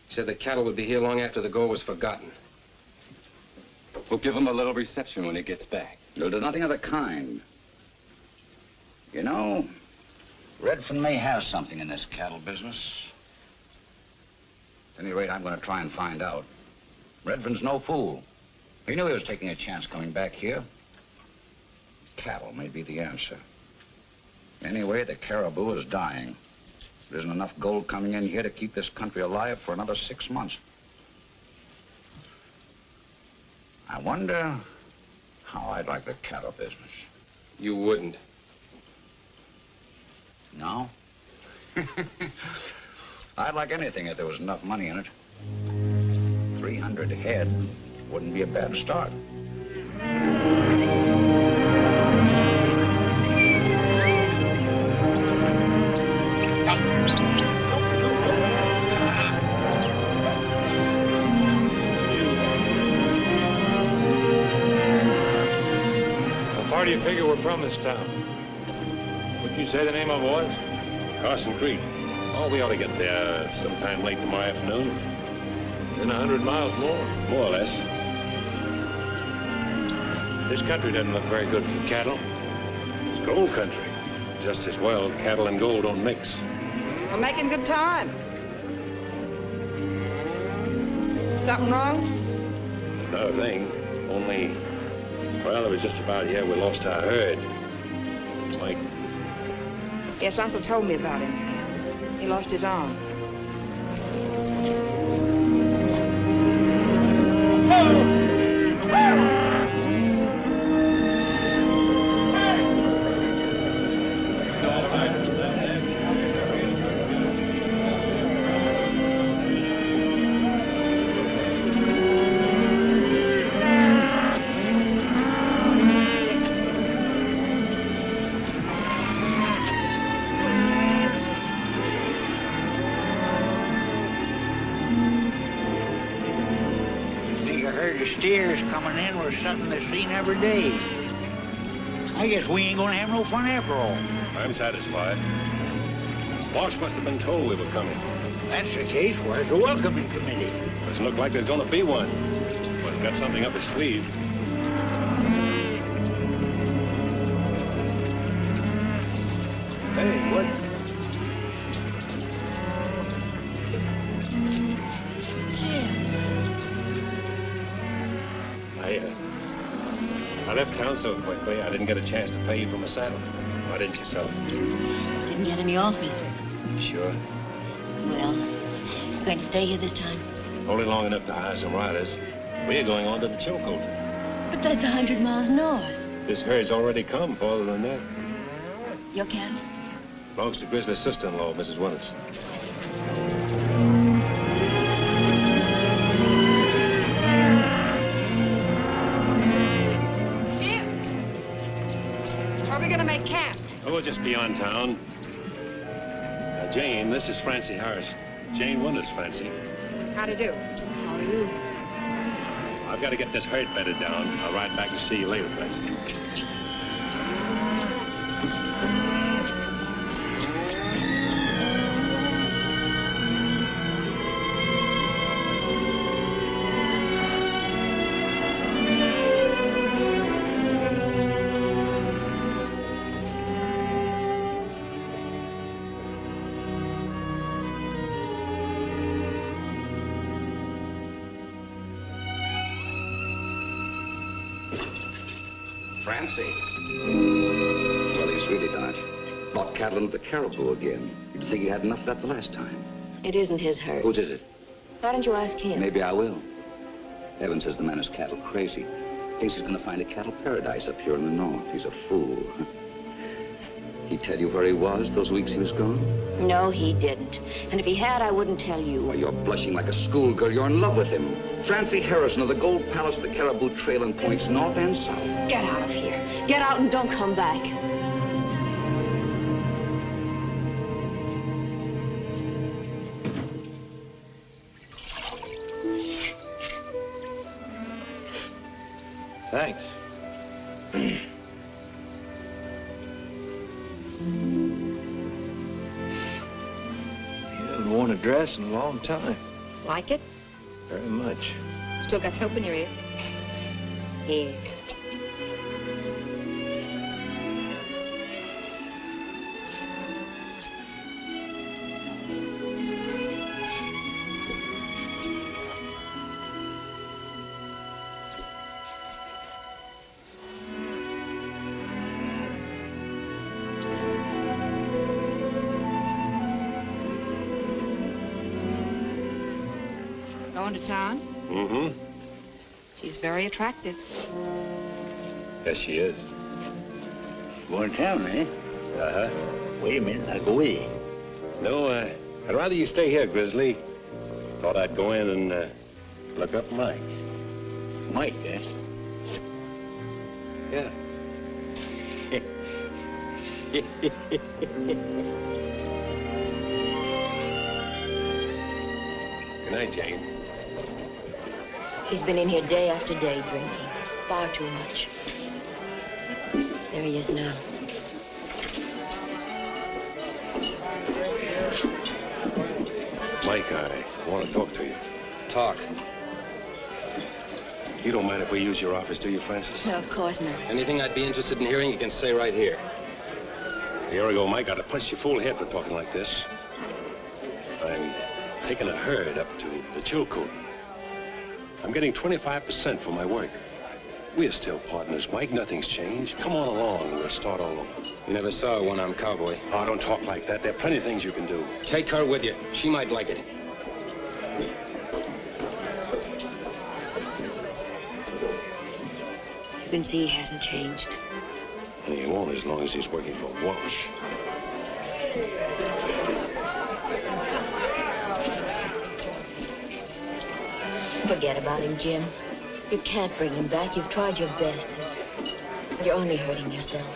He said the cattle would be here long after the gold was forgotten. We'll give him a little reception when he gets back. You'll do nothing of the kind. You know, Redfern may have something in this cattle business. At any rate, I'm going to try and find out. Redfern's no fool. He knew he was taking a chance coming back here. Cattle may be the answer. Anyway, the caribou is dying. There isn't enough gold coming in here to keep this country alive for another 6 months. I wonder how I'd like the cattle business. You wouldn't. No? I'd like anything if there was enough money in it. 300 head wouldn't be a bad start. How far do you figure we're from this town? What'd you say the name of it was? Carson Creek. Oh, we ought to get there sometime late tomorrow afternoon. Then 100 miles more. More or less. This country doesn't look very good for cattle. It's gold country. Just as well, cattle and gold don't mix. We're making good time. Something wrong? Not a thing. Only, well, it was just about here we lost our herd. Mike. Yes, Uncle told me about him. He lost his arm. Steers coming in was something that's seen every day. I guess we ain't gonna have no fun after all. I'm satisfied. Boss must have been told we were coming. That's the case. Where's the welcoming committee? Doesn't look like there's gonna be one. But he's got something up his sleeve. Hey, what? I left town so quickly, I didn't get a chance to pay you for my saddle. Why didn't you sell it? Didn't get any offers. Sure. Well, going to stay here this time? Only long enough to hire some riders. We're going on to the Chilcoot. But that's 100 miles north. This herd's already come farther than that. Your cattle? Belongs to Grizzly's sister-in-law, Mrs. Winters. We'll just be on town. Jane, this is Francie Harris. Jane Winters, Francie. How to do? How are you? I've got to get this herd bedded down. I'll ride back and see you later, Francie. Francie. Well, he's really done it. Bought cattle into the caribou again. You'd think he had enough of that the last time. It isn't his herd. Whose is it? Why don't you ask him? Maybe I will. Evan says the man is cattle crazy. Thinks he's going to find a cattle paradise up here in the north. He's a fool. He tell you where he was those weeks he was gone? No, he didn't. And if he had, I wouldn't tell you. Why, you're blushing like a schoolgirl. You're in love with him. Francie Harrison of the Gold Palace, the Caribou Trail, and points north and south. Get out of here. Get out and don't come back. Thanks. You haven't worn a dress in a long time. Like it? Very much. Still got soap in your ear? Here. Going to town? Mm-hmm. She's very attractive. Yes, she is. Going to town, eh? Uh-huh. Wait a minute, I'll go with you. No, I'd rather you stay here, Grizzly. Thought I'd go in and look up Mike. Mike, eh? Yeah. Good night, Jane. He's been in here day after day drinking. Far too much. There he is now. Mike, I want to talk to you. Talk. You don't mind if we use your office, do you, Francis? No, of course not. Anything I'd be interested in hearing, you can say right here. A year ago, Mike, I'd have punched your full head for talking like this. I'm taking a herd up to the Chilcoot. I'm getting 25% for my work. We're still partners, Mike. Nothing's changed. Come on along. We'll start all over. You never saw a one-armed cowboy. Oh, don't talk like that. There are plenty of things you can do. Take her with you. She might like it. You can see he hasn't changed. And he won't as long as he's working for Walsh. Forget about him, Jim. You can't bring him back. You've tried your best. You're only hurting yourself.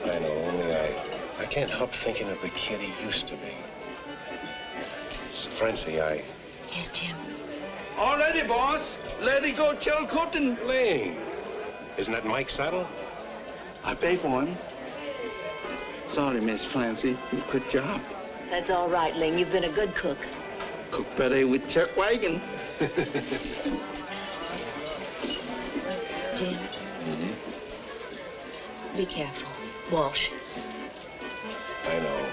I know, only I can't help thinking of the kid he used to be. Francie, Yes, Jim. All ready, boss. Let it go, Chilcoot and... Ling. Isn't that Mike's saddle? I pay for him. Sorry, Miss Francie. Good job. That's all right, Ling. You've been a good cook. Cook better with chuck wagon. Jim. Be careful. Walsh. I know.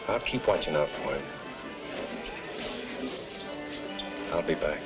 I'll keep watching out for him. I'll be back.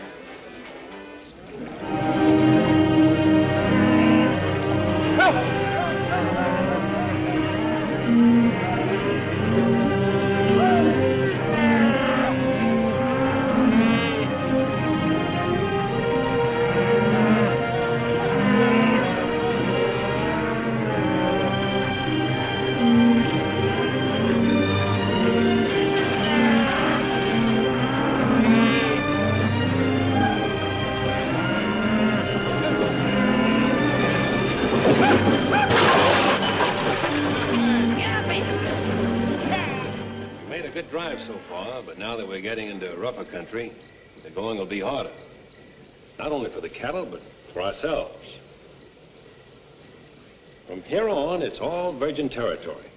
So far, but now that we're getting into rougher country, the going will be harder. Not only for the cattle, but for ourselves. From here on, it's all virgin territory.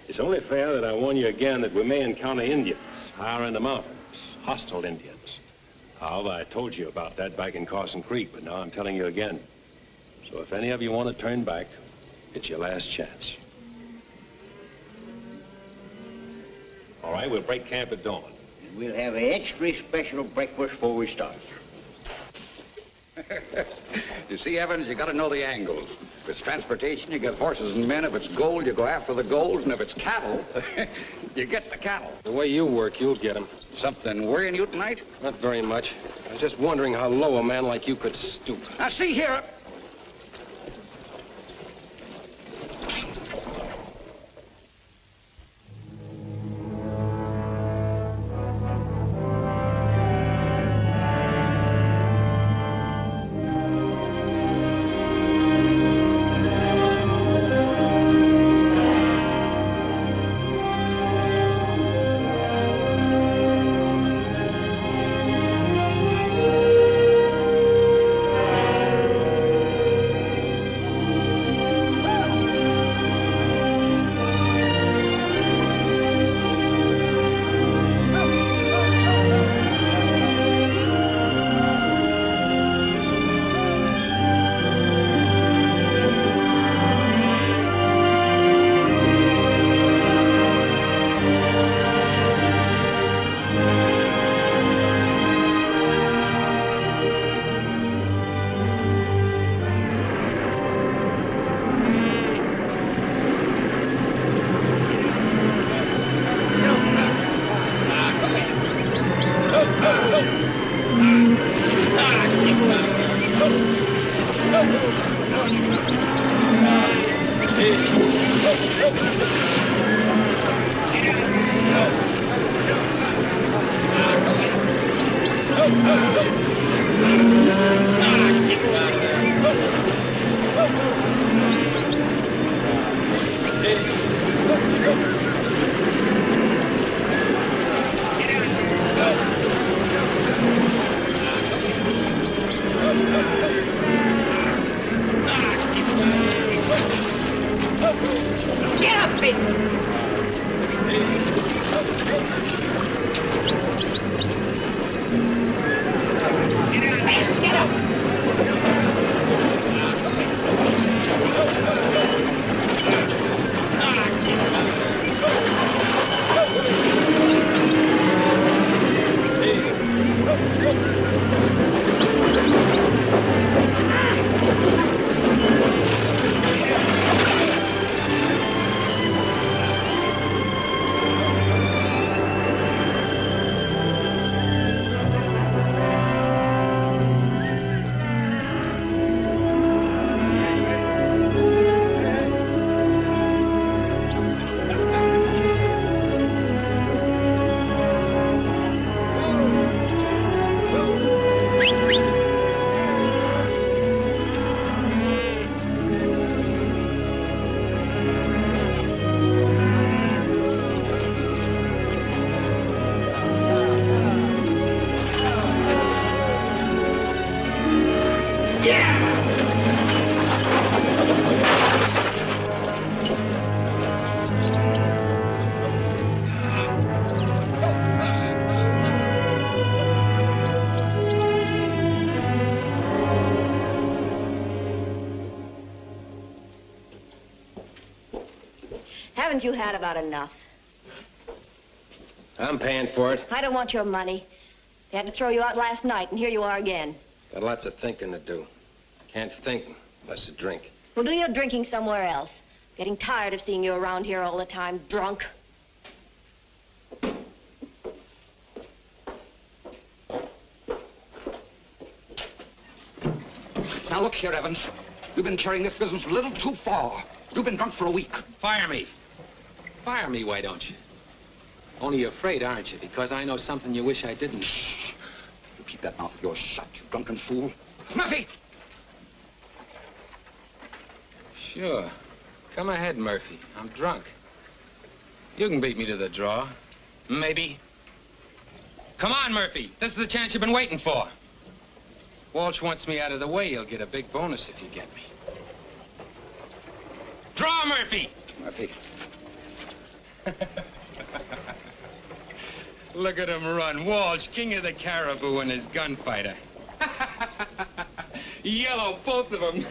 It's only fair that I warn you again that we may encounter Indians higher in the mountains, hostile Indians. However, I told you about that back in Carson Creek, but now I'm telling you again. So if any of you want to turn back, it's your last chance. All right, we'll break camp at dawn. And we'll have an extra special breakfast before we start. You see, Evans, you got to know the angles. If it's transportation, you get horses and men. If it's gold, you go after the gold. And if it's cattle, you get the cattle. The way you work, you'll get them. Something worrying you tonight? Not very much. I was just wondering how low a man like you could stoop. Now, see here. Get up, baby! Let's get up! Haven't you had about enough? I'm paying for it. I don't want your money. They had to throw you out last night, and here you are again. Got lots of thinking to do. Can't think unless you drink. Well, do your drinking somewhere else. Getting tired of seeing you around here all the time, drunk. Now, look here, Evans. You've been carrying this business a little too far. You've been drunk for a week. Fire me. Fire me, why don't you? Only you're afraid, aren't you? Because I know something you wish I didn't. Shh. You keep that mouth of yours shut, you drunken fool. Murphy! Sure. Come ahead, Murphy. I'm drunk. You can beat me to the draw. Maybe. Come on, Murphy. This is the chance you've been waiting for. Walsh wants me out of the way. He'll get a big bonus if you get me. Draw, Murphy! Murphy. Look at him run. Walsh, king of the caribou and his gunfighter. Yellow, both of them.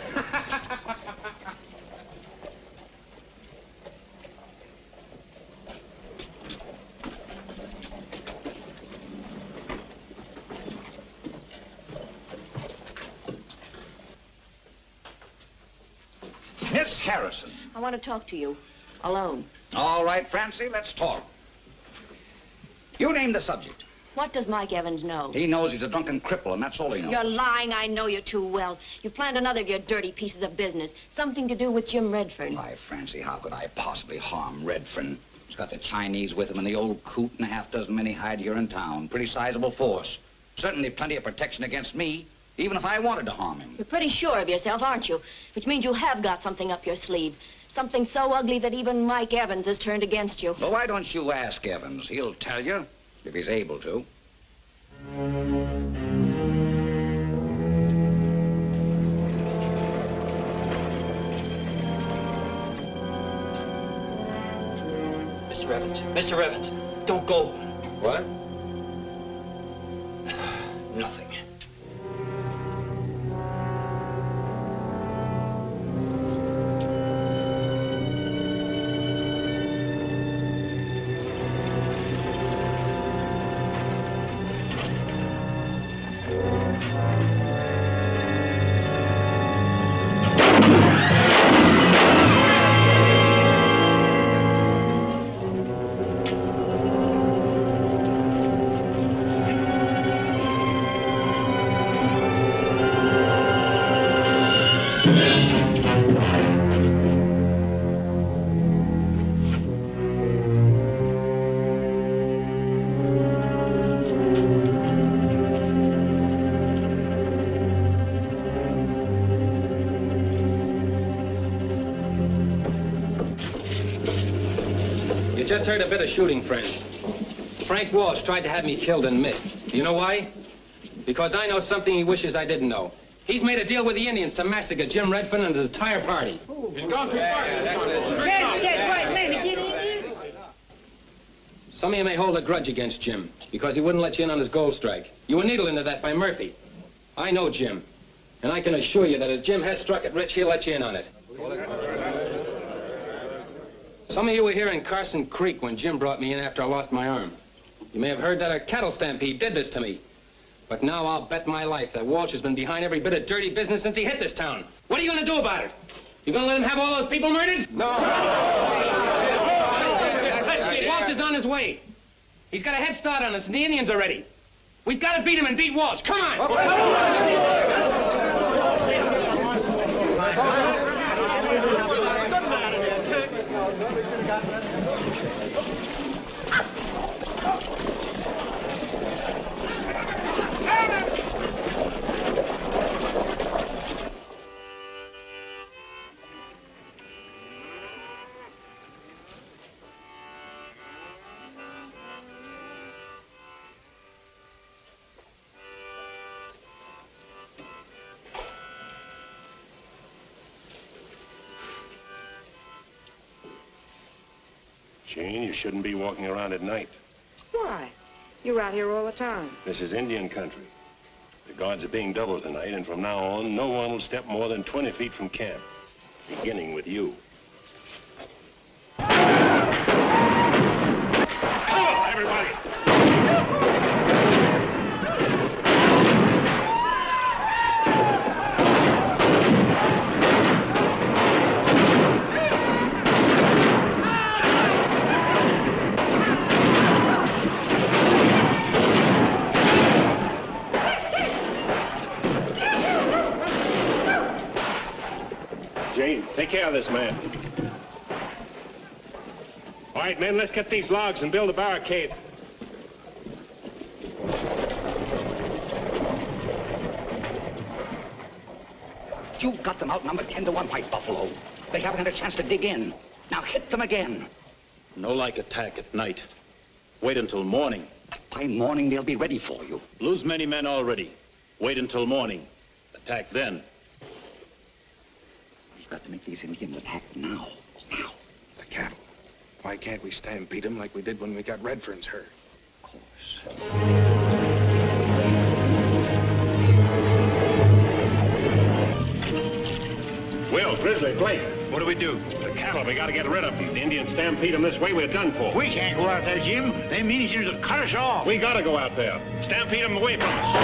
Miss Harrison. I want to talk to you. Alone. All right, Francie, let's talk. You name the subject. What does Mike Evans know? He knows he's a drunken cripple, and that's all he knows. You're lying. I know you too well. You planned another of your dirty pieces of business. Something to do with Jim Redfern. Why, Francie, how could I possibly harm Redfern? He's got the Chinese with him and the old coot and a half dozen men he hired here in town. Pretty sizable force. Certainly plenty of protection against me, even if I wanted to harm him. You're pretty sure of yourself, aren't you? Which means you have got something up your sleeve. Something so ugly that even Mike Evans has turned against you. Well, why don't you ask Evans? He'll tell you, if he's able to. Mr. Evans. Mr. Evans, don't go. What? Nothing. You just heard a bit of shooting, friends. Frank Walsh tried to have me killed and missed. Do you know why? Because I know something he wishes I didn't know. He's made a deal with the Indians to massacre Jim Redfern and his entire party. He's gone too far. Some of you may hold a grudge against Jim because he wouldn't let you in on his gold strike. You were needled into that by Murphy. I know Jim, and I can assure you that if Jim has struck it rich, he'll let you in on it. Some of you were here in Carson Creek when Jim brought me in after I lost my arm. You may have heard that a cattle stampede did this to me. But now I'll bet my life that Walsh has been behind every bit of dirty business since he hit this town. What are you going to do about it? You going to let him have all those people murdered? No. Walsh is on his way. He's got a head start on us, and the Indians are ready. We've got to beat him and beat Walsh. Come on! Jane, you shouldn't be walking around at night. Why? You're out here all the time. This is Indian country. The guards are being doubled tonight, and from now on, no one will step more than 20 feet from camp, beginning with you. Hello, everybody! Jane, take care of this man. All right, men, let's get these logs and build a barricade. You've got them outnumbered 10 to 1, White Buffalo. They haven't had a chance to dig in. Now hit them again. No like attack at night. Wait until morning. By morning, they'll be ready for you. Lose many men already. Wait until morning. Attack then. We've got to make these Indians attack now. Now. The cattle. Why can't we stampede them like we did when we got Redfern's herd? Of course. Will, Grizzly, Blake. What do we do? The cattle, we got to get rid of them. The Indians stampede them this way, we're done for. We can't go out there, Jim. Them Indians will cut us off. We got to go out there. Stampede them away from us.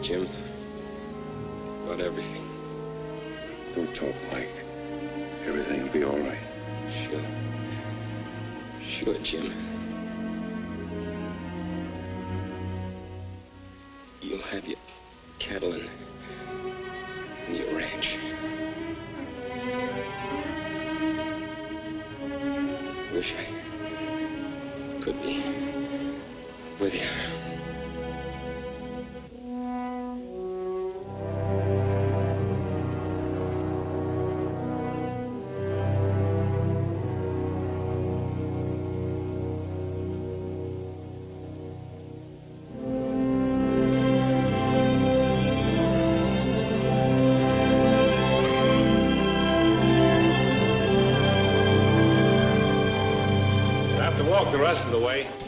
Jim. About everything. Don't talk, Mike. Everything will be all right. Sure. Sure, Jim. You'll have your cattle and your ranch. Wish I could be with you. The rest of the way.